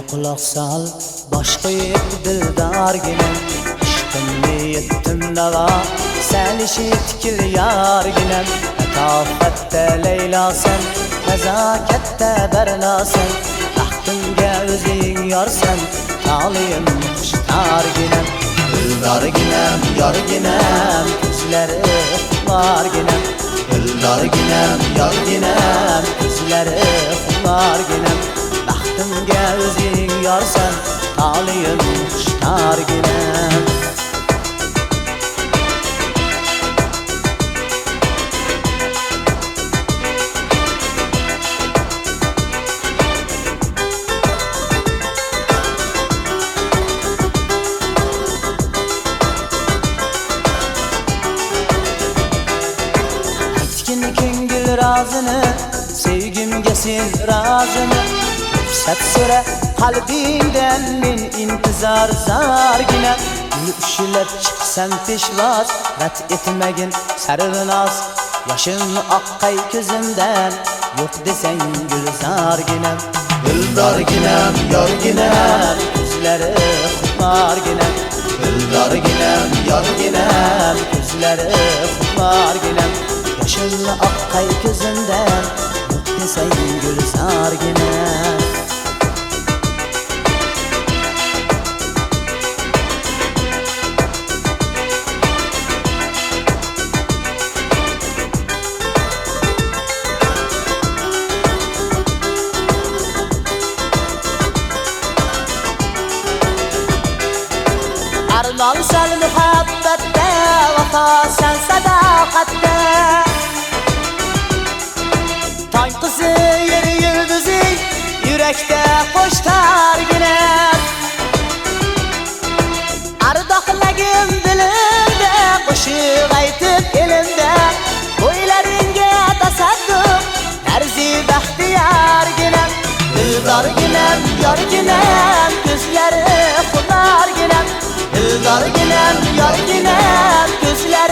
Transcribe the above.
quloq sol, boshqa yet dildarginem. Ishqimni yetdim nava, sen eshitgil yarginem. Latofatda Leylasen, nezakatda Bernasen. Baxtimga o'zing yorsan, taliyim xushtarginem. Dildarginem, yorginem, ko'zlari xumarginem. Dildarginem, yorginem, ko'zlari xumarginem. Baxtimga o'zing yorsan, taliyim xushtarginem. Razını, sevgimge sen razını. Ruhsat so'ra qalbingdan, men intizor zargina. Ushlab chiqsam peshvoz, rad etmagin sarvinoz. Yoshim oqqay ko'zimdan, yo'q desang gulzorginam. Dildarginam, yorginam, ko'zlari xumarginam. Dildarginam, yorginam, ko'zlari xumarginam. Yoshimni oqqay ko'zimdan, yo'q desang gulzorginam. Armon sen muhabbatda, vafo sen sadoqatda. Tong qizi yer yulduzi, yurakda qo'shtarginem. Ardoqlagim dilimda, qo'shiq aytib elimda. Bo'ylaringga tasadduq, tarzi baxtiyorginem. Dildarginem, yorginem, ko'zlari xumarginem. Dildarginem, yorginem, ko'zlari